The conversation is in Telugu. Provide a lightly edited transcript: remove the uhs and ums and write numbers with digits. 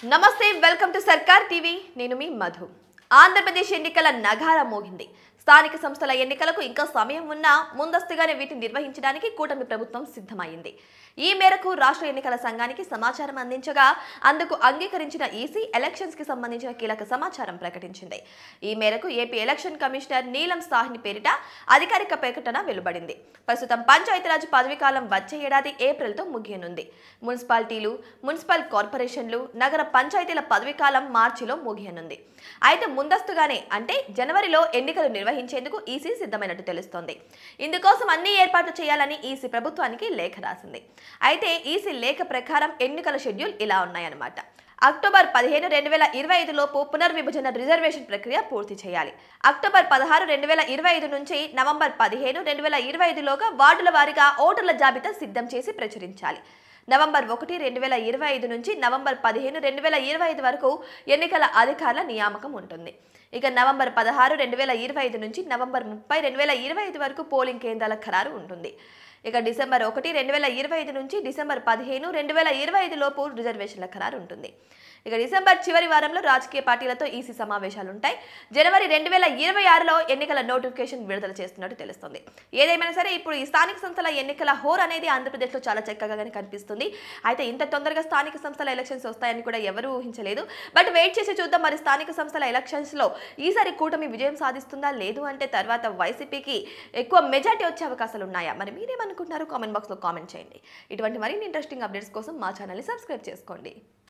నమస్తే వెల్కమ్ టు సర్కార్ టీవీ నేను మీ మధు ఆంధ్రప్రదేశ్ ఎన్నికల నగార మోగింది స్థానిక సంస్థల ఎన్నికలకు ఇంకా సమయం ఉన్నా ముందస్తుగానే వీటిని నిర్వహించడానికి కూటమి ప్రభుత్వం సిద్ధమైంది ఈ మేరకు రాష్ట్ర ఎన్నికల సంఘానికి సమాచారం అందించగా అందుకు అంగీకరించిన ఈసీ ఎలక్షన్స్ కి సంబంధించిన కీలక సమాచారం ప్రకటించింది ఈ మేరకు ఏపీ ఎలక్షన్ కమిషనర్ నీలం సాహ్ని పేరిట అధికారిక ప్రకటన వెలువడింది ప్రస్తుతం పంచాయతీరాజ్ పదవీకాలం వచ్చే ఏడాది ఏప్రిల్తో ముగియనుంది మున్సిపాలిటీలు మున్సిపల్ కార్పొరేషన్లు నగర పంచాయతీల పదవీకాలం మార్చిలో ముగియనుంది అయితే ముందస్తుగానే అంటే జనవరిలో ఎన్నికలు నిర్వహించేందుకు ఈసీ సిద్ధమైనట్టు తెలుస్తోంది ఇందుకోసం అన్ని ఏర్పాట్లు చేయాలని ఈసీ ప్రభుత్వానికి లేఖ రాసింది అయితే ఈసీ లేఖ ప్రకారం ఎన్నికల షెడ్యూల్ ఇలా ఉన్నాయన్నమాట అక్టోబర్ 15, 2025 లోపు పునర్విభజన రిజర్వేషన్ ప్రక్రియ పూర్తి చేయాలి అక్టోబర్ 16, 2025 నుంచి నవంబర్ 15, 2025 లోగా వార్డుల వారీగా ఓటర్ల జాబితా సిద్ధం చేసి ప్రచురించాలి నవంబర్ 1, 2025 నుంచి నవంబర్ 15, 2025 వరకు ఎన్నికల అధికారుల నియామకం ఉంటుంది ఇక నవంబర్ 16, 2025 నుంచి నవంబర్ 30, 2025 వరకు పోలింగ్ కేంద్రాల ఖరారు ఉంటుంది ఇక డిసెంబర్ 1, 2025 నుంచి డిసెంబర్ 15, 2025 లోపు రిజర్వేషన్ల ఖరారు ఉంటుంది ఇక డిసెంబర్ చివరి వారంలో రాజకీయ పార్టీలతో ఈసీ సమావేశాలు ఉంటాయి జనవరి 2026లో ఎన్నికల నోటిఫికేషన్ విడుదల చేస్తున్నట్టు తెలుస్తుంది ఏదేమైనా సరే ఇప్పుడు ఈ స్థానిక సంస్థల ఎన్నికల హోర్ అనేది ఆంధ్రప్రదేశ్లో చాలా చక్కగానే కనిపిస్తుంది అయితే ఇంత తొందరగా స్థానిక సంస్థల ఎలక్షన్స్ వస్తాయని కూడా ఎవరు ఊహించలేదు బట్ వెయిట్ చేసి చూద్దాం మరి స్థానిక సంస్థల ఎలక్షన్స్ లో ఈసారి కూటమి విజయం సాధిస్తుందా లేదు అంటే తర్వాత వైసీపీకి ఎక్కువ మెజారిటీ వచ్చే అవకాశాలు ఉన్నాయా మరి మీరేమనుకుంటున్నారు కామెంట్ బాక్స్ లో కామెంట్ చేయండి ఇటువంటి మరిన్ని ఇంట్రెస్టింగ్ అప్డేట్స్ కోసం మా ఛానల్ ని సబ్స్క్రైబ్ చేసుకోండి